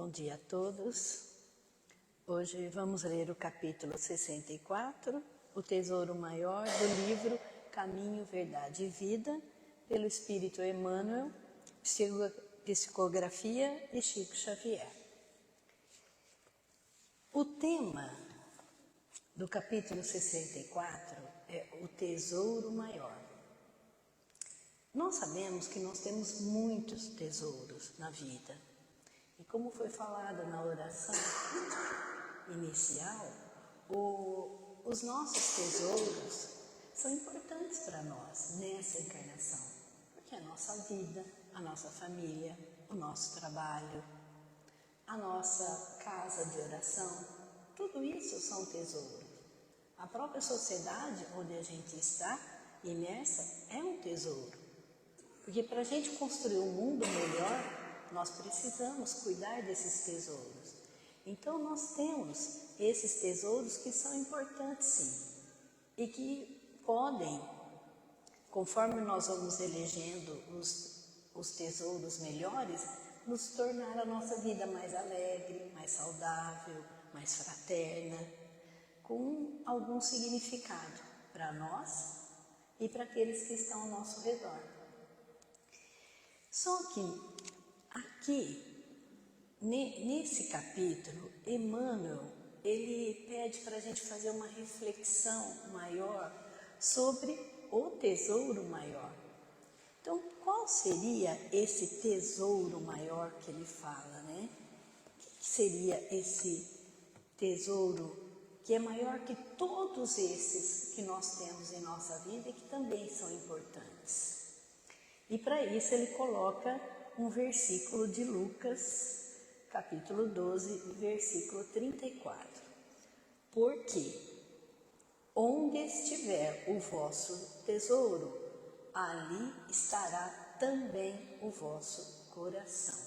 Bom dia a todos. Hoje vamos ler o capítulo 64, O Tesouro Maior, do livro Caminho, Verdade e Vida, pelo Espírito Emmanuel, Psicografia de Chico Xavier. O tema do capítulo 64 é o Tesouro Maior. Nós sabemos que nós temos muitos tesouros na vida. E como foi falado na oração inicial, os nossos tesouros são importantes para nós nessa encarnação. Porque a nossa vida, a nossa família, o nosso trabalho, a nossa casa de oração, tudo isso são tesouros. A própria sociedade onde a gente está imersa é um tesouro. Porque para a gente construir um mundo melhor, nós precisamos cuidar desses tesouros. Então nós temos esses tesouros que são importantes sim. E que podem, conforme nós vamos elegendo os tesouros melhores, nos tornar a nossa vida mais alegre, mais saudável, mais fraterna, com algum significado para nós e para aqueles que estão ao nosso redor. Só que aqui, nesse capítulo, Emmanuel, ele pede para a gente fazer uma reflexão maior sobre o tesouro maior. Então, qual seria esse tesouro maior que ele fala, né? O que seria esse tesouro que é maior que todos esses que nós temos em nossa vida e que também são importantes? E para isso ele coloca um versículo de Lucas, capítulo 12, versículo 34. Porque onde estiver o vosso tesouro, ali estará também o vosso coração.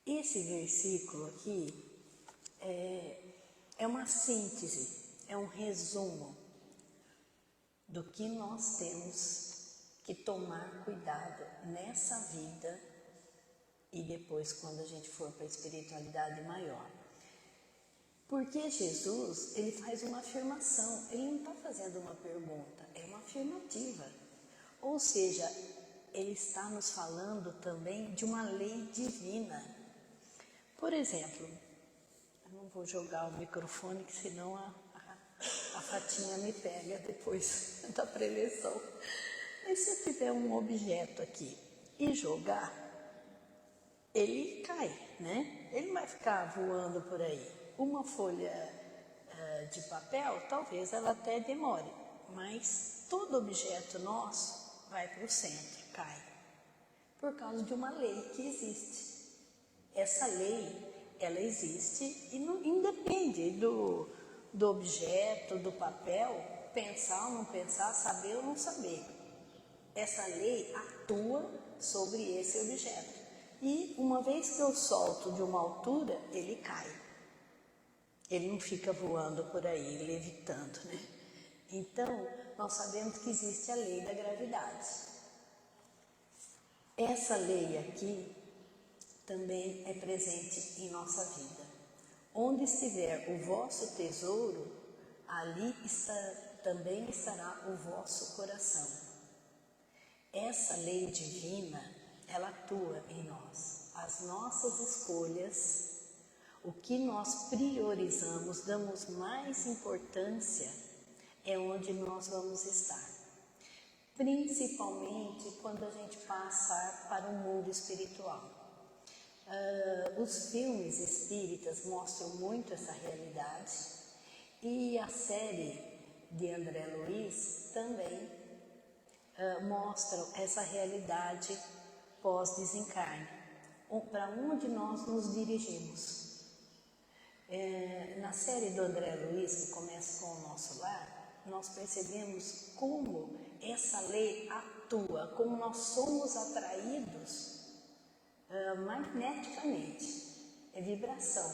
Esse versículo aqui é uma síntese, é um resumo do que nós temos que tomar cuidado nessa vida e depois quando a gente for para a espiritualidade maior. Porque Jesus, ele faz uma afirmação, ele não está fazendo uma pergunta, é uma afirmativa. Ou seja, ele está nos falando também de uma lei divina. Por exemplo, eu não vou jogar o microfone, que senão a Fatinha me pega depois da preleção. Mas se eu tiver um objeto aqui e jogar, ele cai, né? Ele vai ficar voando por aí. Uma folha de papel, talvez ela até demore, mas todo objeto nosso vai para o centro, cai, por causa de uma lei que existe. Essa lei, ela existe e não independe do objeto, do papel, pensar ou não pensar, saber ou não saber. Essa lei atua sobre esse objeto. E uma vez que eu solto de uma altura, ele cai. Ele não fica voando por aí, levitando, né? Então, nós sabemos que existe a lei da gravidade. Essa lei aqui também é presente em nossa vida. Onde estiver o vosso tesouro, ali também estará o vosso coração. Essa lei divina, ela atua em nós. As nossas escolhas, o que nós priorizamos, damos mais importância, é onde nós vamos estar. Principalmente quando a gente passar para o mundo espiritual. Os filmes espíritas mostram muito essa realidade e a série de André Luiz também mostram essa realidade pós-desencarne, para onde nós nos dirigimos. Na série do André Luiz, que começa com o nosso lar, nós percebemos como essa lei atua, como nós somos atraídos magneticamente. É vibração,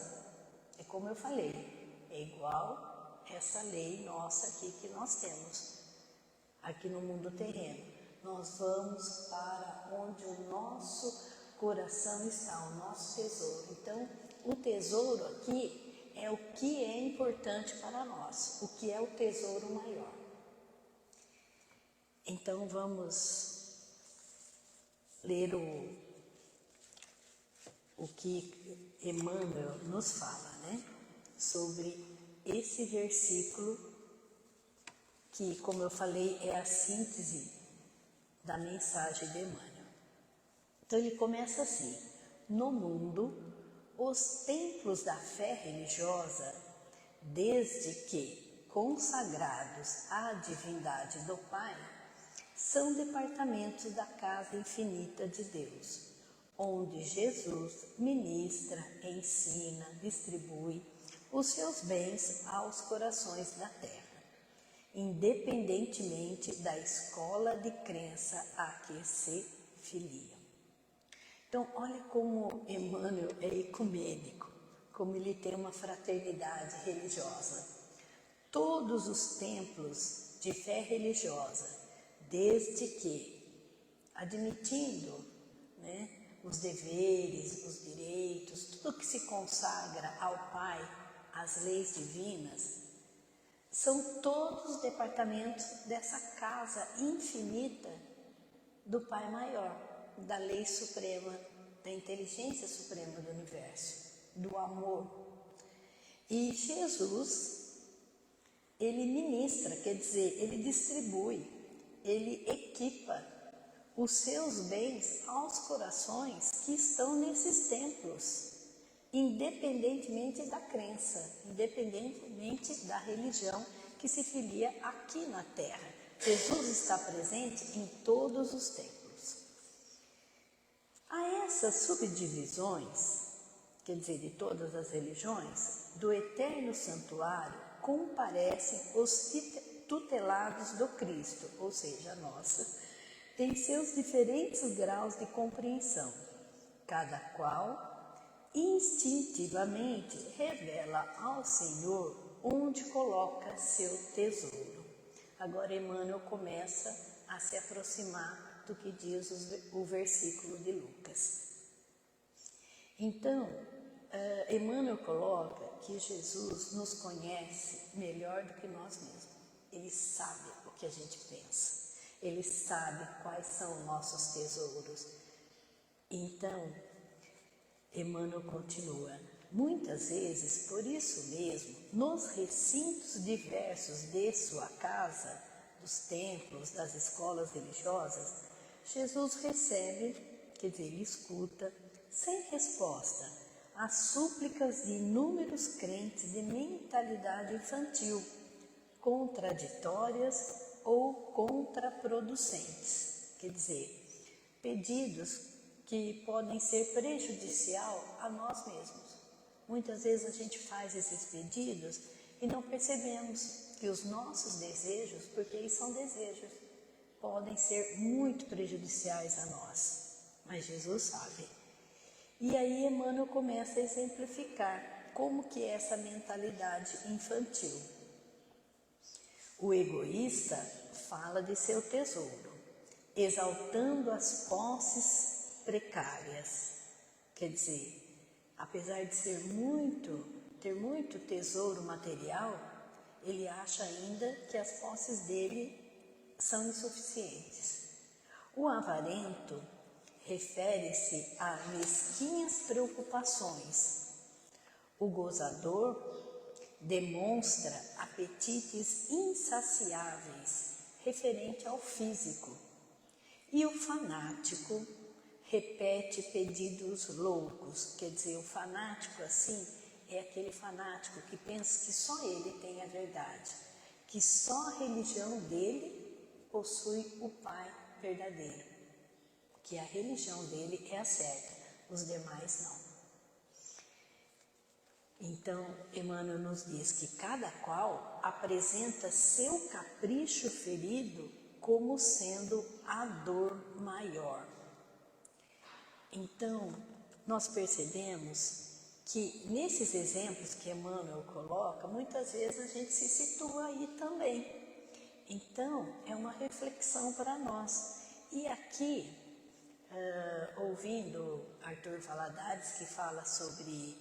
é como eu falei, é igual essa lei nossa aqui que nós temos. Aqui no mundo terreno, nós vamos para onde o nosso coração está o nosso tesouro. Então, o tesouro aqui é o que é importante para nós, o que é o tesouro maior. Então, vamos ler o que Emmanuel nos fala, né? Sobre esse versículo que, como eu falei, é a síntese da mensagem de Emmanuel. Então ele começa assim: no mundo, os templos da fé religiosa, desde que consagrados à divindade do Pai, são departamentos da casa infinita de Deus, onde Jesus ministra, ensina, distribui os seus bens aos corações da terra, independentemente da escola de crença a que se filiam. Então, olha como Emmanuel é ecumênico, como ele tem uma fraternidade religiosa. Todos os templos de fé religiosa, desde que, admitindo, né, os deveres, os direitos, tudo que se consagra ao Pai, às leis divinas, são todos departamentos dessa casa infinita do Pai Maior, da lei suprema, da inteligência suprema do universo, do amor. E Jesus, ele ministra, quer dizer, ele distribui, ele equipa os seus bens aos corações que estão nesses templos, independentemente da crença, independentemente da religião que se filia aqui na Terra. Jesus está presente em todos os templos. A essas subdivisões, quer dizer, de todas as religiões, do eterno santuário comparecem os tutelados do Cristo, ou seja, a nossa, tem seus diferentes graus de compreensão, cada qual instintivamente revela ao Senhor onde coloca seu tesouro. Agora Emmanuel começa a se aproximar do que diz o versículo de Lucas. Então, Emmanuel coloca que Jesus nos conhece melhor do que nós mesmos. Ele sabe o que a gente pensa. Ele sabe quais são nossos tesouros. Então, Emmanuel continua: muitas vezes, por isso mesmo, nos recintos diversos de sua casa, dos templos, das escolas religiosas, Jesus recebe, quer dizer, ele escuta, sem resposta, as súplicas de inúmeros crentes de mentalidade infantil, contraditórias ou contraproducentes, quer dizer, pedidos que podem ser prejudicial a nós mesmos. Muitas vezes a gente faz esses pedidos e não percebemos que os nossos desejos, porque eles são desejos, podem ser muito prejudiciais a nós, mas Jesus sabe. E aí Emmanuel começa a exemplificar como que é essa mentalidade infantil. O egoísta fala de seu tesouro, exaltando as posses precárias. Quer dizer, apesar de ter muito tesouro material, ele acha ainda que as posses dele são insuficientes. O avarento refere-se a mesquinhas preocupações. O gozador demonstra apetites insaciáveis referente ao físico. E o fanático repete pedidos loucos. Quer dizer, o fanático assim é aquele fanático que pensa que só ele tem a verdade, que só a religião dele possui o Pai verdadeiro, que a religião dele é a certa, os demais não. Então, Emmanuel nos diz que cada qual apresenta seu capricho ferido como sendo a dor maior. Então, nós percebemos que nesses exemplos que Emmanuel coloca, muitas vezes a gente se situa aí também. Então, é uma reflexão para nós. E aqui, ouvindo Arthur Valadares, que fala sobre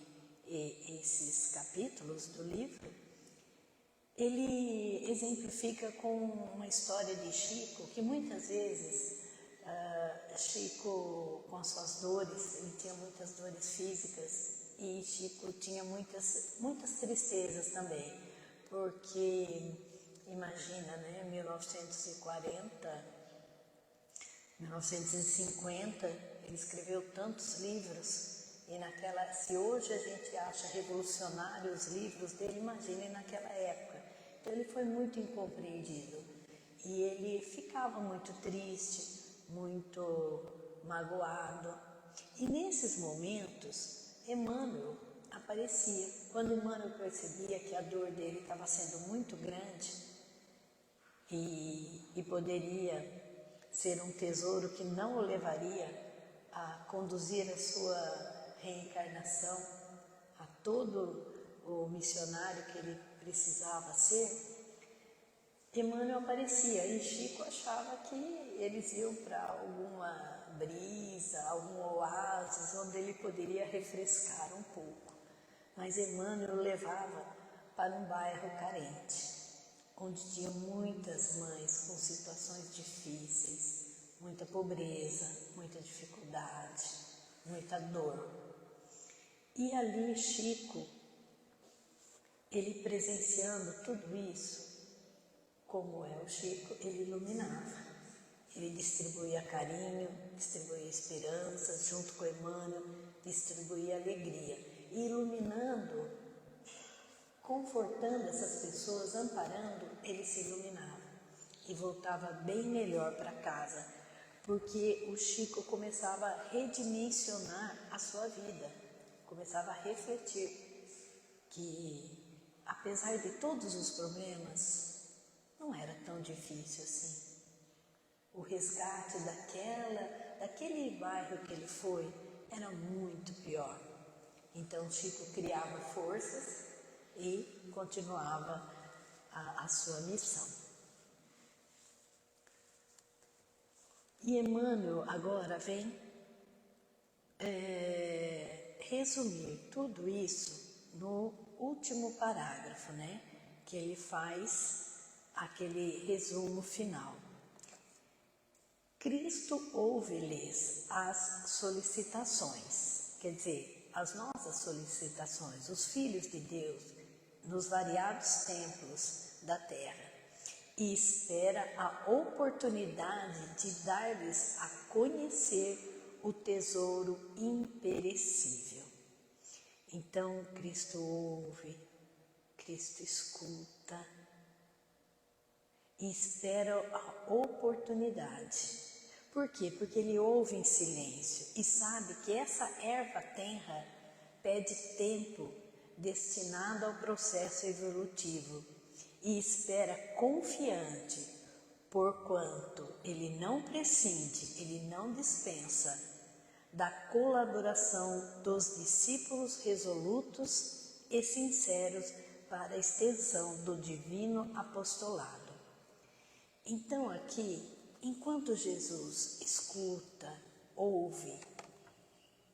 esses capítulos do livro, ele exemplifica com uma história de Chico, que muitas vezes Chico, com as suas dores, ele tinha muitas dores físicas e Chico tinha muitas tristezas também, porque imagina, né, 1950, ele escreveu tantos livros. E se hoje a gente acha revolucionário os livros dele, imagine naquela época. Então ele foi muito incompreendido e ele ficava muito triste, muito magoado. E nesses momentos, Emmanuel aparecia. Quando Emmanuel percebia que a dor dele estava sendo muito grande e poderia ser um tesouro que não o levaria a conduzir a sua reencarnação, a todo o missionário que ele precisava ser, Emmanuel aparecia e Chico achava que eles iam para alguma brisa, algum oásis onde ele poderia refrescar um pouco. Mas Emmanuel levava para um bairro carente, onde tinha muitas mães com situações difíceis, muita pobreza, muita dificuldade, muita dor. E ali Chico, ele presenciando tudo isso, como é o Chico, ele iluminava. Ele distribuía carinho, distribuía esperanças, junto com Emmanuel, distribuía alegria. E iluminando, confortando essas pessoas, amparando, ele se iluminava. E voltava bem melhor para casa, porque o Chico começava a redimensionar a sua vida. Começava a refletir que, apesar de todos os problemas, não era tão difícil assim. O resgate daquele bairro que ele foi era muito pior. Então Chico criava forças e continuava a sua missão. E Emmanuel agora vem resumir tudo isso no último parágrafo, né? Que ele faz aquele resumo final. Cristo ouve-lhes as solicitações, quer dizer, as nossas solicitações, os filhos de Deus, nos variados templos da terra, e espera a oportunidade de dar-lhes a conhecer o tesouro imperecível. Então, Cristo ouve, Cristo escuta e espera a oportunidade. Por quê? Porque ele ouve em silêncio e sabe que essa erva tenra pede tempo destinado ao processo evolutivo e espera confiante, porquanto ele não prescinde, ele não dispensa da colaboração dos discípulos resolutos e sinceros para a extensão do divino apostolado. Então aqui, enquanto Jesus escuta, ouve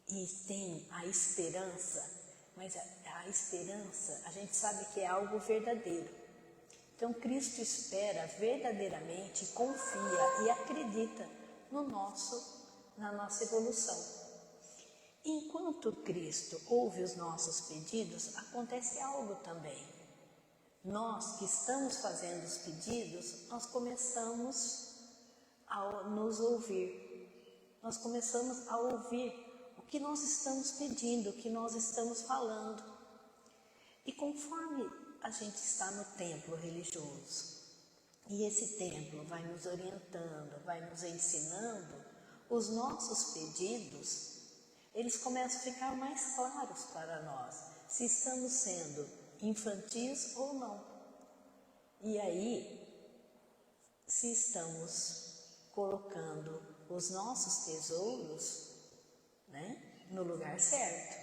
e tem a esperança, mas a esperança a gente sabe que é algo verdadeiro. Então Cristo espera verdadeiramente, confia e acredita na nossa evolução. Enquanto Cristo ouve os nossos pedidos, acontece algo também. Nós que estamos fazendo os pedidos, nós começamos a nos ouvir. Nós começamos a ouvir o que nós estamos pedindo, o que nós estamos falando. E conforme a gente está no templo religioso, e esse templo vai nos orientando, vai nos ensinando, os nossos pedidos, eles começam a ficar mais claros para nós, se estamos sendo infantis ou não. E aí, se estamos colocando os nossos tesouros, né, no lugar certo,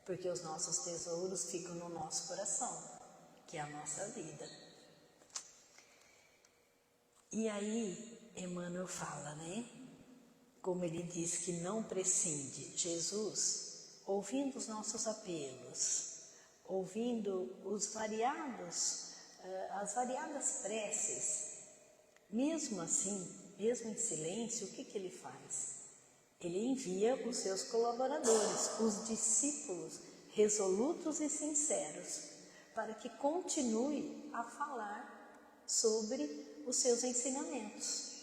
porque os nossos tesouros ficam no nosso coração, que é a nossa vida. E aí, Emmanuel fala, né? como ele diz que não prescinde, Jesus, ouvindo os nossos apelos, ouvindo as variadas preces, mesmo assim, mesmo em silêncio, o que ele faz? Ele envia os seus colaboradores, os discípulos resolutos e sinceros, para que continue a falar sobre os seus ensinamentos.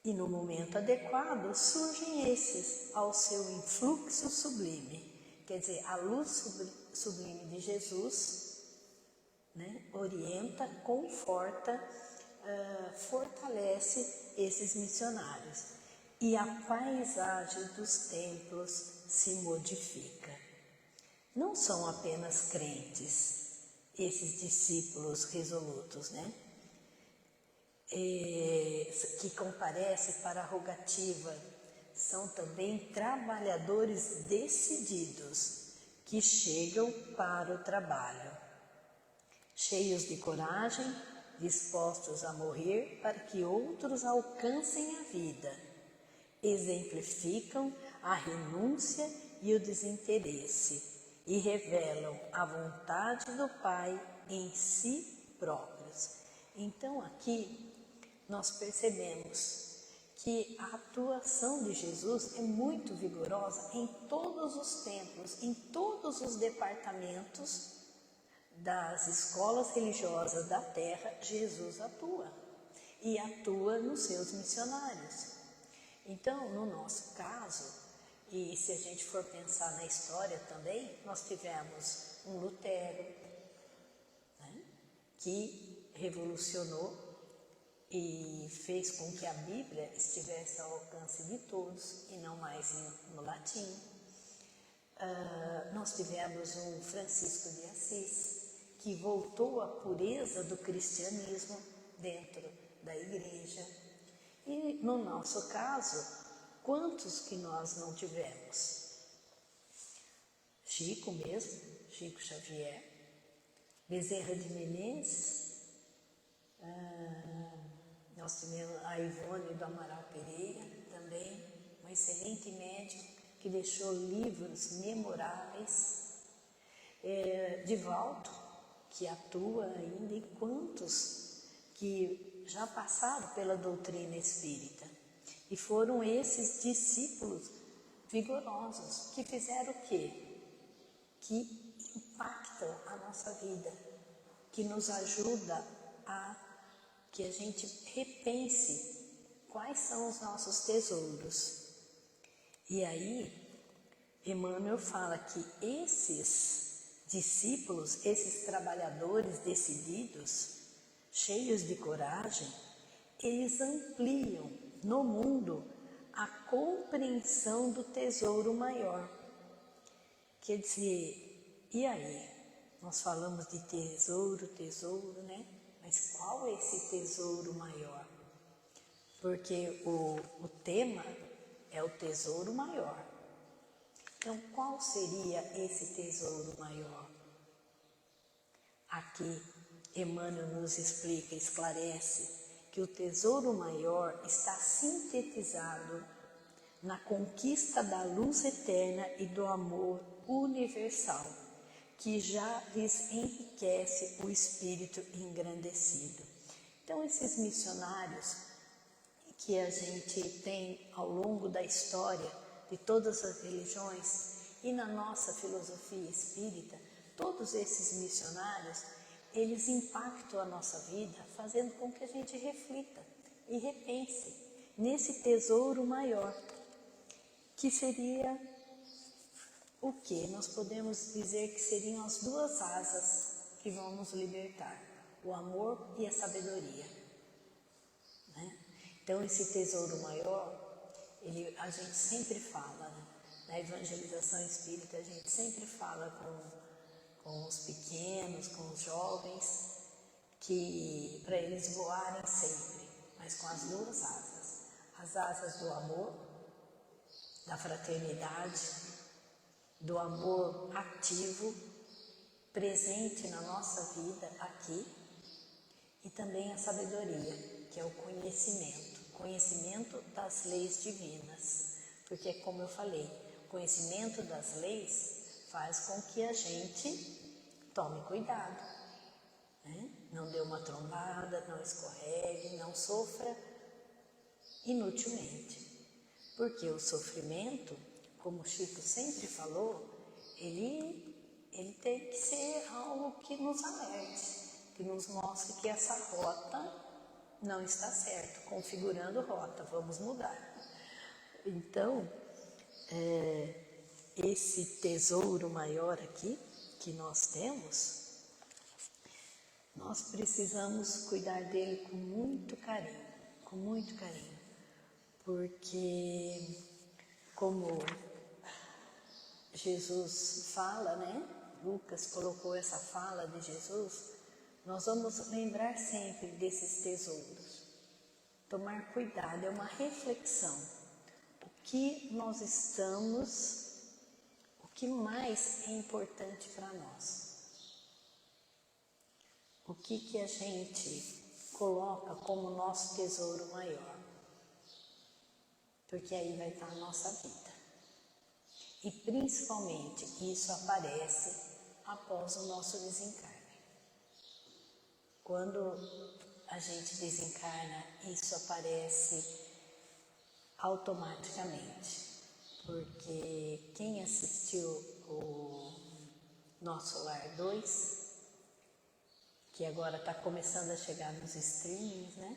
E no momento adequado surgem esses ao seu influxo sublime, quer dizer, a luz sublime de Jesus, né, orienta, conforta, fortalece esses missionários. E a paisagem dos templos se modifica. Não são apenas crentes, esses discípulos resolutos, né? Que comparecem para a rogativa, são também trabalhadores decididos, que chegam para o trabalho, cheios de coragem, dispostos a morrer para que outros alcancem a vida. Exemplificam a renúncia e o desinteresse e revelam a vontade do Pai em si próprios. Então aqui nós percebemos que a atuação de Jesus é muito vigorosa em todos os templos, em todos os departamentos das escolas religiosas da terra. Jesus atua e atua nos seus missionários. Então, no nosso caso, e se a gente for pensar na história também, nós tivemos um Lutero, né, que revolucionou e fez com que a Bíblia estivesse ao alcance de todos e não mais no latim. Nós tivemos um Francisco de Assis, que voltou à pureza do cristianismo dentro da igreja. E no nosso caso, quantos que nós não tivemos? Chico mesmo, Chico Xavier, Bezerra de Menezes, nós tivemos a Ivone do Amaral Pereira, também, um excelente médico que deixou livros memoráveis, Divaldo, que atua ainda, e quantos que já passaram pela doutrina espírita. E foram esses discípulos vigorosos que fizeram o quê? Que impactam a nossa vida, que nos ajuda a que a gente repense quais são os nossos tesouros. E aí, Emmanuel fala que esses discípulos, esses trabalhadores decididos, cheios de coragem, eles ampliam no mundo a compreensão do tesouro maior. Quer dizer, e aí? Nós falamos de tesouro, né? Mas qual é esse tesouro maior? Porque o tema é o tesouro maior. Então, qual seria esse tesouro maior? Aqui, Emmanuel nos explica, esclarece que o tesouro maior está sintetizado na conquista da luz eterna e do amor universal, que já lhes enriquece o espírito engrandecido. Então, esses missionários que a gente tem ao longo da história de todas as religiões e na nossa filosofia espírita, todos esses missionários, eles impactam a nossa vida, fazendo com que a gente reflita e repense nesse tesouro maior, que seria o que? Nós podemos dizer que seriam as duas asas que vão nos libertar, o amor e a sabedoria, né? Então, esse tesouro maior, a gente sempre fala, né? Na evangelização espírita, a gente sempre fala com os pequenos, com os jovens, que para eles voarem sempre, mas com as duas asas. As asas do amor, da fraternidade, do amor ativo, presente na nossa vida aqui, e também a sabedoria, que é o conhecimento. conhecimento das leis divinas. Porque, como eu falei, o conhecimento das leis faz com que a gente tome cuidado, né? Não dê uma trombada, não escorregue, não sofra inutilmente. Porque o sofrimento, como o Chico sempre falou, ele tem que ser algo que nos alerte, que nos mostre que essa rota não está certa, configurando rota, vamos mudar. Então, esse tesouro maior aqui que nós temos, nós precisamos cuidar dele com muito carinho, porque como Jesus fala, né? Lucas colocou essa fala de Jesus, nós vamos lembrar sempre desses tesouros. Tomar cuidado, é uma reflexão. O que nós estamos, o que mais é importante para nós? O que a gente coloca como nosso tesouro maior? Porque aí vai estar a nossa vida. E principalmente isso aparece após o nosso desencarne. Quando a gente desencarna, isso aparece automaticamente. Porque quem assistiu o Nosso Lar 2, que agora está começando a chegar nos streamings, né?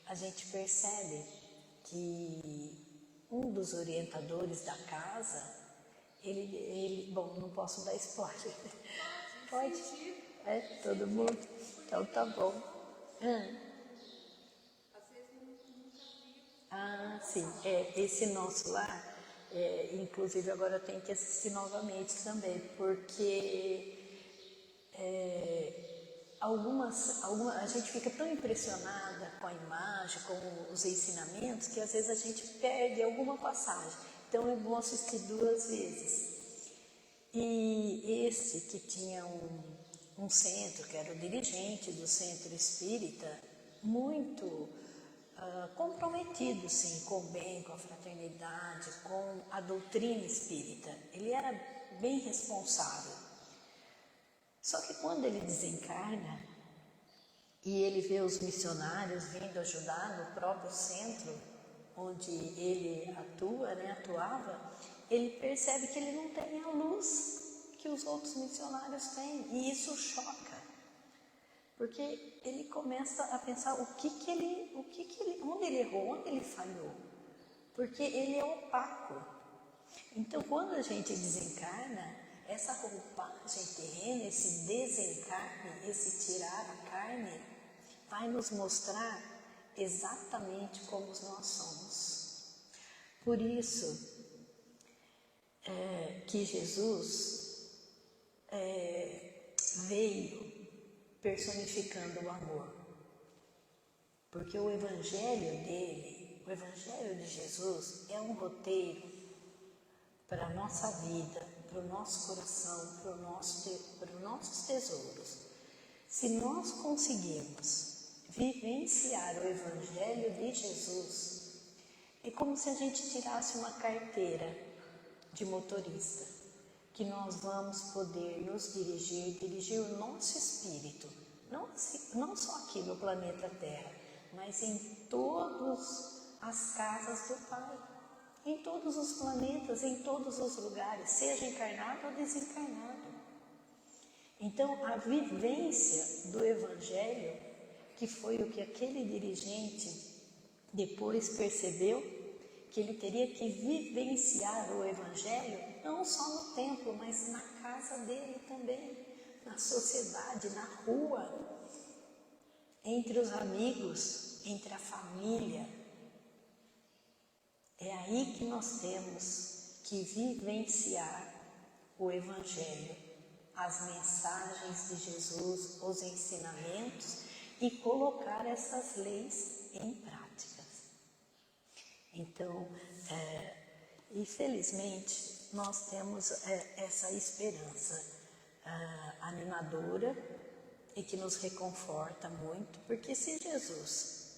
A gente percebe que um dos orientadores da casa, ele bom, não posso dar spoiler. Pode? Todo mundo? Então tá bom. Sim, esse Nosso Lar, inclusive agora eu tenho que assistir novamente também, porque a gente fica tão impressionada com a imagem, com os ensinamentos, que às vezes a gente perde alguma passagem. Então é bom assistir 2 vezes. E esse que tinha um centro, que era o dirigente do centro espírita, muito comprometido, sim, com o bem, com a fraternidade, com a doutrina espírita. Ele era bem responsável. Só que quando ele desencarna e ele vê os missionários vindo ajudar no próprio centro onde ele atuava, ele percebe que ele não tem a luz que os outros missionários têm, e isso choca, porque ele começa a pensar onde ele errou, onde ele falhou, porque ele é opaco. Então, quando a gente desencarna, essa roupagem terrena, esse desencarne, esse tirar a carne, vai nos mostrar exatamente como nós somos. Por isso que Jesus veio personificando o amor. Porque o Evangelho dele, o Evangelho de Jesus, é um roteiro para a nossa vida, para o nosso coração, para os nossos tesouros. Se nós conseguirmos vivenciar o Evangelho de Jesus, é como se a gente tirasse uma carteira de motorista, que nós vamos poder nos dirigir o nosso espírito, não só aqui no planeta Terra, mas em todas as casas do Pai, em todos os planetas, em todos os lugares, seja encarnado ou desencarnado. Então, a vivência do Evangelho, que foi o que aquele dirigente depois percebeu, que ele teria que vivenciar o Evangelho, não só no templo, mas na casa dele também, na sociedade, na rua, entre os amigos, entre a família. É aí que nós temos que vivenciar o Evangelho, as mensagens de Jesus, os ensinamentos e colocar essas leis em práticas. Então, infelizmente, nós temos essa esperança animadora e que nos reconforta muito, porque se Jesus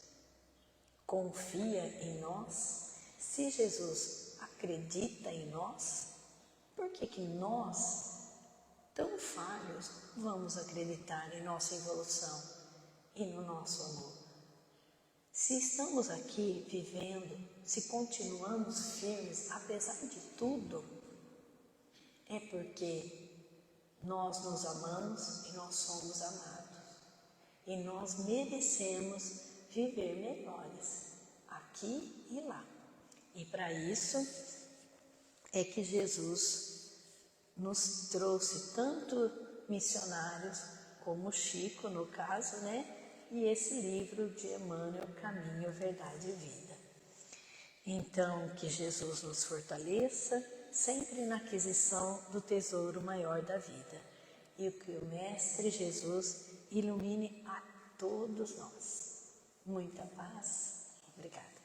confia em nós, se Jesus acredita em nós, por que nós, tão falhos, vamos acreditar em nossa evolução e no nosso amor? Se estamos aqui vivendo, se continuamos firmes, apesar de tudo, é porque nós nos amamos e nós somos amados. E nós merecemos viver melhores, aqui e lá. E para isso é que Jesus nos trouxe tanto missionários, como Chico no caso, né? E esse livro de Emmanuel, Caminho, Verdade e Vida. Então, que Jesus nos fortaleça, sempre na aquisição do tesouro maior da vida. E que o Mestre Jesus ilumine a todos nós. Muita paz. Obrigada.